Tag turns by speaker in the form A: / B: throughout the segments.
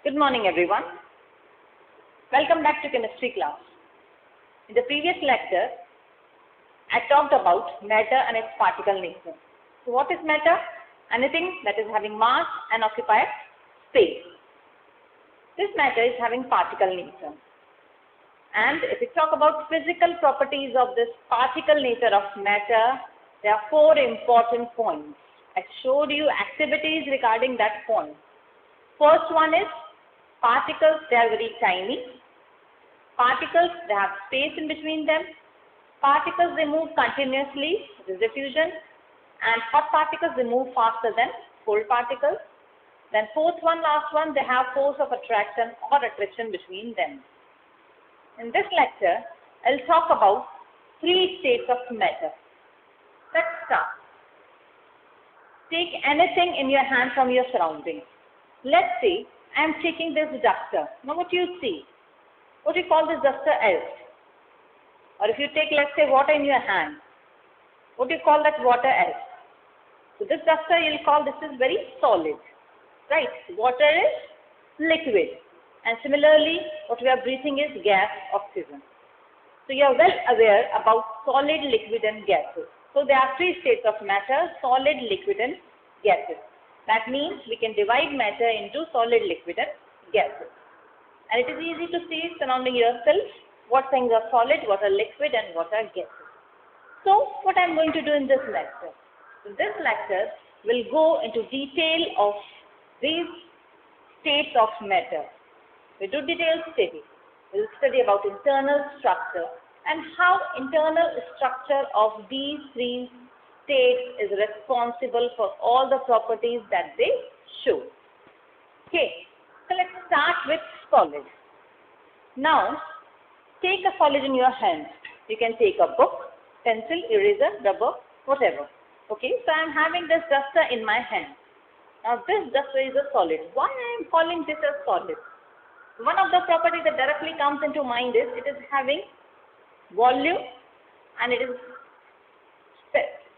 A: Good morning, everyone. Welcome back to chemistry class. In the previous lecture, I talked about matter and its particle nature. So what is matter? Anything that is having mass and occupies space. This matter is having particle nature. And if we talk about physical properties of this particle nature of matter, there are four important points. I showed you activities regarding that point. First one is particles, they are very tiny. Particles, they have space in between them. Particles, they move continuously, this is diffusion. And hot particles, they move faster than cold particles. Then fourth one, last one, they have force of attraction or attraction between them. In this lecture, I'll talk about three states of matter. Let's start. Take anything in your hand from your surroundings. Let's say I am taking this duster. Now what do you see? What do you call this duster as? Or if you take, let's say, water in your hand, what do you call that water as? So this duster you'll call this is very solid, right? Water is liquid. And similarly, what we are breathing is gas, oxygen. So you are well aware about solid, liquid and gases. So there are three states of matter, solid, liquid and gases. That means we can divide matter into solid, liquid and gases. And it is easy to see surrounding yourself what things are solid, what are liquid and what are gases. So what I am going to do in this lecture? So this lecture will go into detail of these states of matter. We do detailed study. We will study about internal structure and how internal structure of these three states is responsible for all the properties that they show. Okay, so let's start with solid. Now, take a solid in your hand. You can take a book, pencil, eraser, rubber, whatever. Okay, so I am having this duster in my hand. Now, this duster is a solid. Why I am calling this as solid? One of the properties that directly comes into mind is it is having volume and it is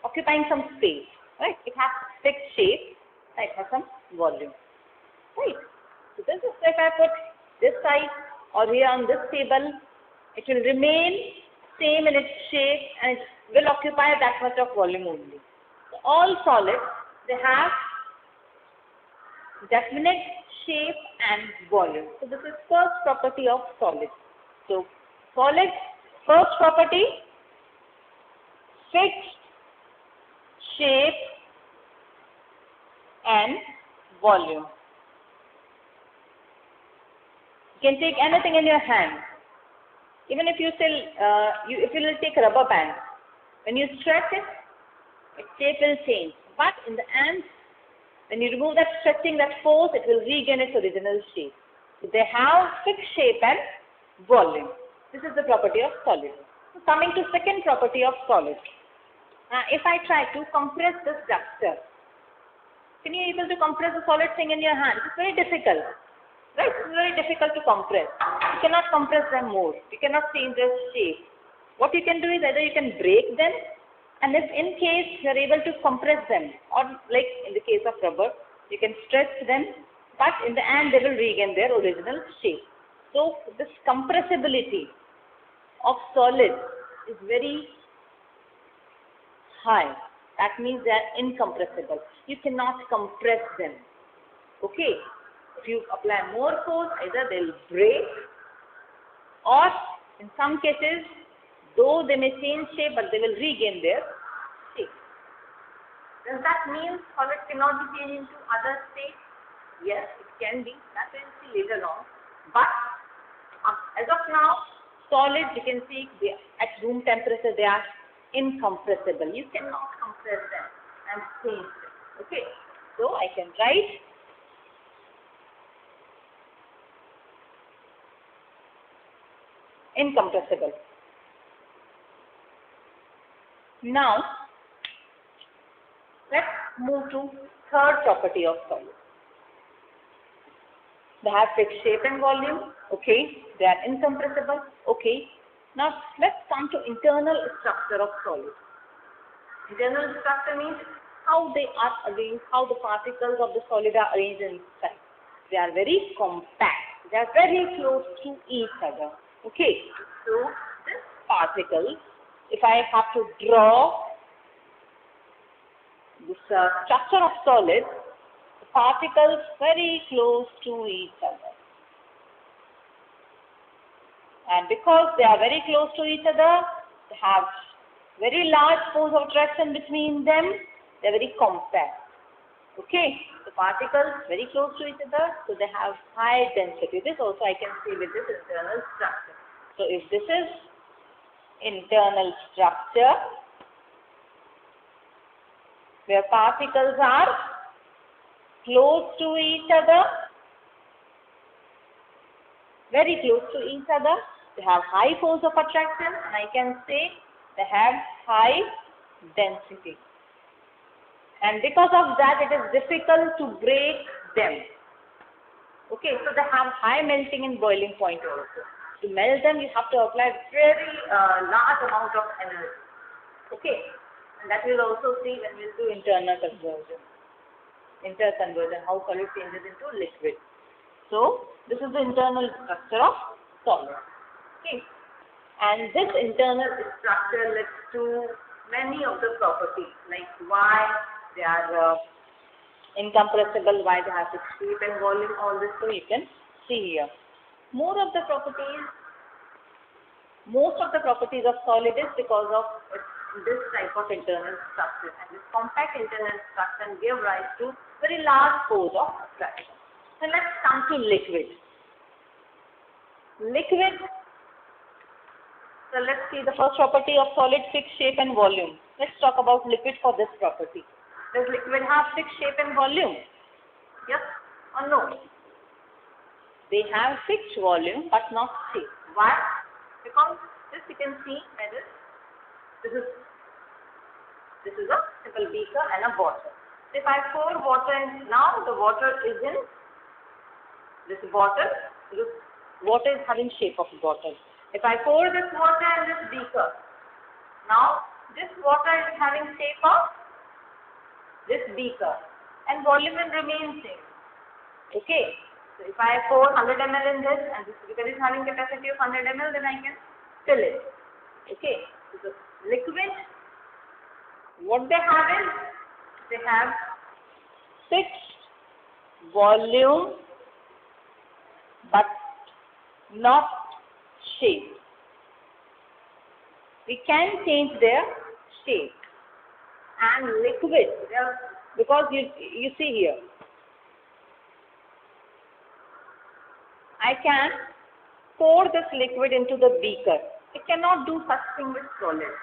A: occupying some space, right? It has fixed shape, right? It has some volume, right? So this is if I put this side or here on this table, it will remain same in its shape and it will occupy that much of volume only. So all solids, they have definite shape and volume. So this is first property of solid. So solid, first property, fixed shape and volume. You can take anything in your hand. Even if you if you will take a rubber band, when you stretch it, its shape will change. But in the end, when you remove that stretching, that force, it will regain its original shape. So they have fixed shape and volume. This is the property of solid. So coming to second property of solid. If I try to compress this duster, can you able to compress the solid thing in your hand? It's very difficult, right? It's very difficult to compress. You cannot compress them more. You cannot change their shape. What you can do is either you can break them, and if in case you are able to compress them, or like in the case of rubber, you can stretch them, but in the end they will regain their original shape. So this compressibility of solids is very high. That means they are incompressible. You cannot compress them. Okay. If you apply more force, either they will break, or in some cases, though they may change shape, but they will regain their shape. Does that mean solid cannot be changed into other states? Yes, it can be. That we will see later on. But as of now, solids, you can see at room temperature they are incompressible. You cannot compress them and change them. Okay. So I can write incompressible. Now, let's move to third property of solid. They have fixed shape and volume. Okay. They are incompressible. Okay. Now, let's come to internal structure of solid. Internal structure means how they are arranged, how the particles of the solid are arranged inside. They are very compact. They are very close to each other. Okay. So this particle, if I have to draw this structure of solid, the particles very close to each other. And because they are very close to each other, they have very large force of attraction between them. They are very compact. Okay, the particles very close to each other, so they have high density. This also I can see with this internal structure. So if this is internal structure where particles are close to each other, very close to each other, they have high force of attraction, and I can say they have high density. And because of that, it is difficult to break them. Okay, so they have high melting and boiling point also. To melt them, you have to apply very large amount of energy. Okay, and that we'll also see when we'll do internal conversion. Interconversion, how solid changes into liquid. So, this is the internal structure of solid. Okay, and this internal structure leads to many of the properties, like why they are incompressible, why they have to shape and volume, all this, so you can see here. Most of the properties of solid is because of this type of internal structure, and this compact internal structure give rise to very large force of attraction. So let's come to liquid. Liquid, so let's see the first property of solid: fixed shape and volume. Let's talk about liquid for this property. Does liquid have fixed shape and volume? Yes or no? They have fixed volume but not shape. Why? Because this you can see by this. This is a simple beaker and a bottle. If I pour water in, now the water is in this bottle. This water is having shape of bottle. If I pour this water in this beaker, now this water is having shape of this beaker, and volume will remain same. Okay, so if I pour 100 ml in this, and this beaker is having capacity of 100 ml, then I can fill it. Okay, so the liquid, what they have is, they have fixed volume but not shape. We can change their shape. And liquid, because you see here, I can pour this liquid into the beaker. It cannot do such thing with solid.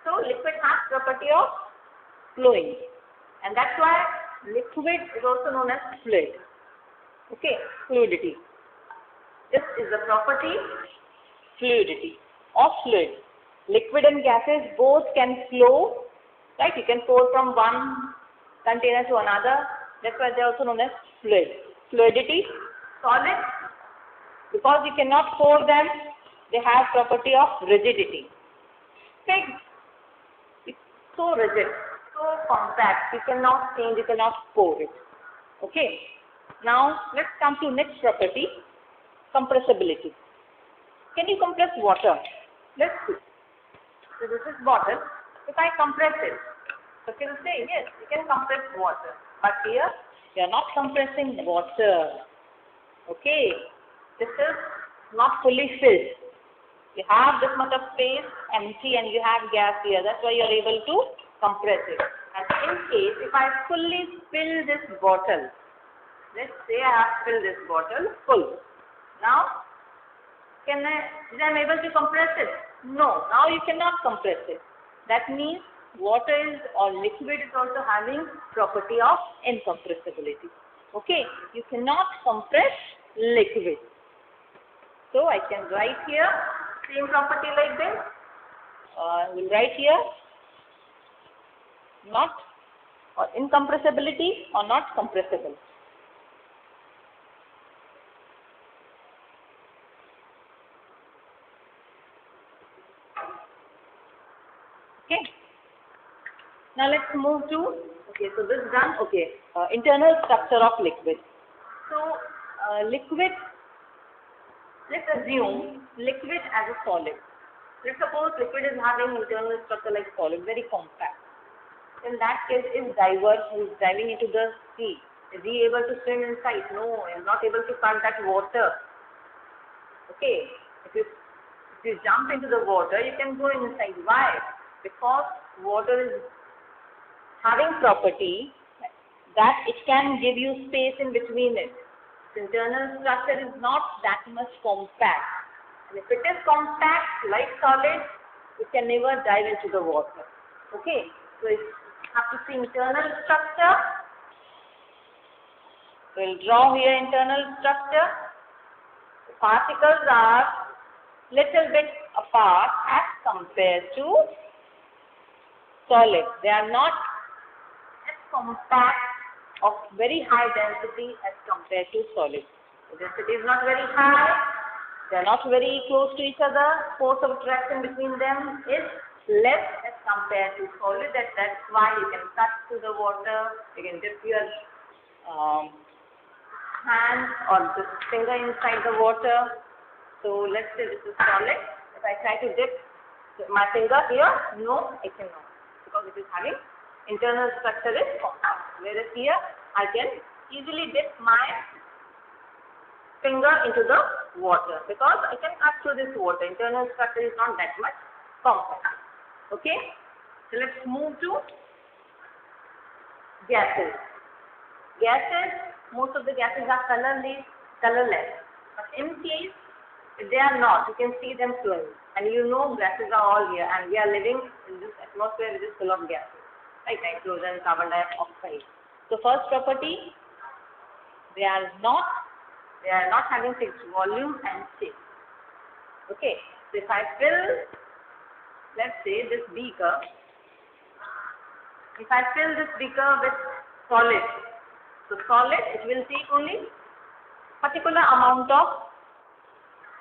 A: So liquid has property of flowing, and that's why liquid is also known as fluid. Okay, fluidity. This is the property, fluidity of fluid. Liquid and gases both can flow, right? You can pour from one container to another. That's why they are also known as fluid. Fluidity, solid, because you cannot pour them, they have property of rigidity. Fixed, it's so rigid, so compact, you cannot change, you cannot pour it. Okay. Now let's come to next property, compressibility. Can you compress water? Let's see. So this is bottle. If I compress it, so you will say, yes, you can compress water. But here, you are not compressing water. Okay. This is not fully filled. You have this much of space empty and you have gas here. That's why you are able to compress it. And in case, if I fully fill this bottle, let's say I have filled this bottle full. Now, am I able to compress it? No, now you cannot compress it. That means water is or liquid is also having property of incompressibility. Okay, you cannot compress liquid. So I can write here same property like this. We'll write here not or incompressibility or not compressible. Okay. Now let's move to, okay, so this is done, okay, internal structure of liquid. So, liquid, let's assume liquid as a solid. Let's suppose liquid is having internal structure like solid, very compact. In that case, is diver who is diving into the sea, is he able to swim inside? No, he is not able to cut that water. Okay, if you jump into the water, you can go inside. Why? Because water is having property that it can give you space in between it. Its internal structure is not that much compact. And if it is compact, like solid, it can never dive into the water. Okay, so you have to see internal structure. We'll draw here internal structure. The particles are little bit apart as compared to solid. They are not as compact of very high density as compared to solid. The density is not very high. They are not very close to each other. Force of attraction between them is less as compared to solid. That's why you can cut through the water. You can dip your hand or the finger inside the water. So let's say this is solid. If I try to dip my finger here, no, I cannot, because it is having internal structure is compact. Whereas here, I can easily dip my finger into the water because I can cut through this water. Internal structure is not that much compact. Okay, so let's move to gases. Gases, most of the gases are colorless. But in case if they are not, you can see them flowing. And you know gases are all here, and we are living in this atmosphere which is full of gases, like nitrogen, carbon dioxide. So first property, they are not having fixed volume and shape. Okay, so if I fill, let's say this beaker, if I fill this beaker with solid, so solid, it will take only particular amount of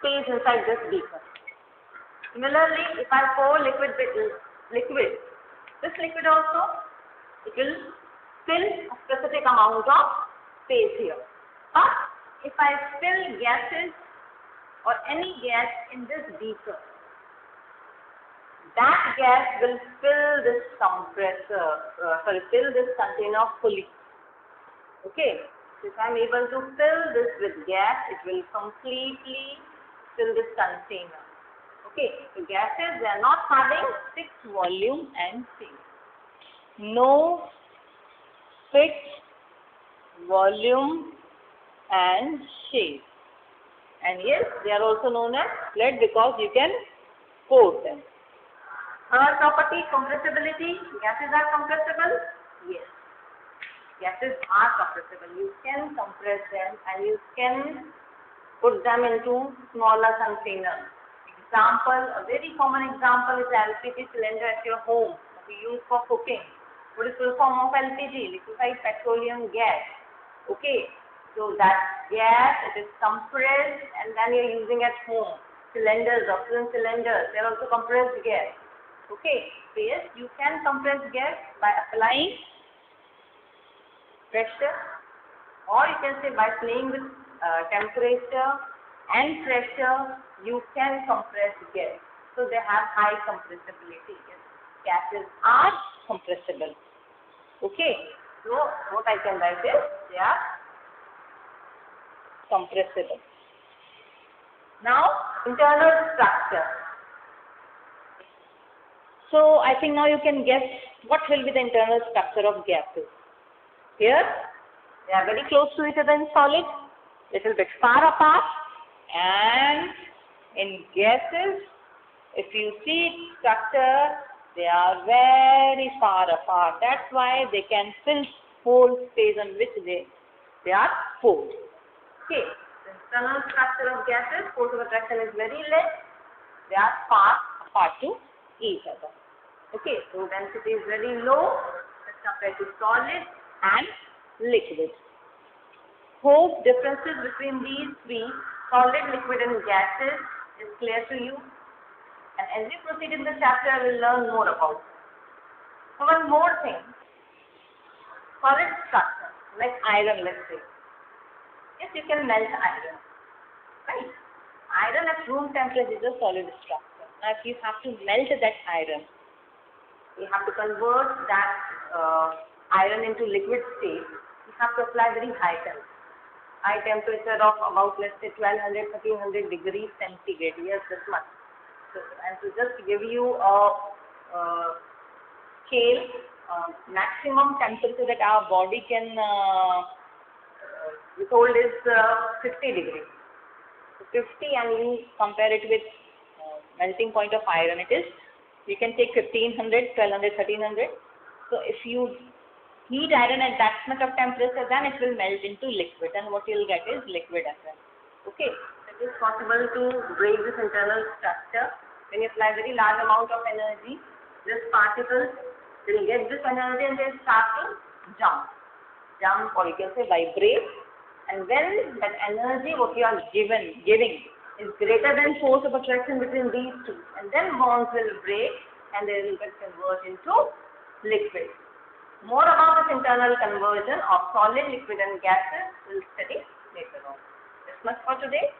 A: space inside this beaker. Similarly, if I pour liquid, this liquid also, it will fill a specific amount of space here. But if I fill gases or any gas in this beaker, that gas will fill this fill this container fully. Okay, so if I am able to fill this with gas, it will completely fill this container. Okay, so gases, they are not having fixed volume and shape. No fixed volume and shape. And yes, they are also known as lead because you can pour them. Third property, compressibility. Gases are compressible? Yes. Gases are compressible. You can compress them and you can put them into smaller containers. Example, a very common example is the LPG cylinder at your home that you use for cooking. What is the full form of LPG? Liquefied petroleum gas. Okay, so that gas, it is compressed and then you are using at home. Cylinders, oxygen cylinders, they are also compressed gas. Okay, so yes, you can compress gas by applying pressure, or you can say by playing with temperature and pressure, you can compress gas. So they have high compressibility. Yes, gases are compressible. Okay, so what I can write is they are compressible. Now, internal structure. So I think now you can guess what will be the internal structure of gases. Here, they are very close to each other in solid, little bit far apart, and in gases, if you see structure, they are very far apart. That's why they can fill whole space on which they are poured. Okay, the internal structure of gases, force of attraction is very less. They are far apart to each other. Okay, so density is very low as compared to solid and liquid. Hope differences between these three, solid, liquid and gases, is clear to you. And as we proceed in the chapter, I will learn more about it. So one more thing, solid structure, like iron, let's say. Yes, you can melt iron, right? Iron at room temperature is a solid structure. Now, if you have to melt that iron, you have to convert that iron into liquid state. You have to apply very high temperature of about, let's say, 1200, 1300 degrees centigrade. Yes, this much. So, and to just give you a scale, maximum temperature that our body can withhold is 50 degrees. So 50, and you compare it with melting point of iron, it is, you can take 1500, 1200, 1300. So if you heat iron at that much of temperature, then it will melt into liquid, and what you will get is liquid iron. Okay, it is possible to break this internal structure. When you apply very large amount of energy, this particles will get this energy and they start to jump, or you can say vibrate. And when that energy what you are giving is greater than force of attraction between these two, and then bonds will break and they will get converted into liquid. More about this internal conversion of solid, liquid and gases we'll study later on. This much for today.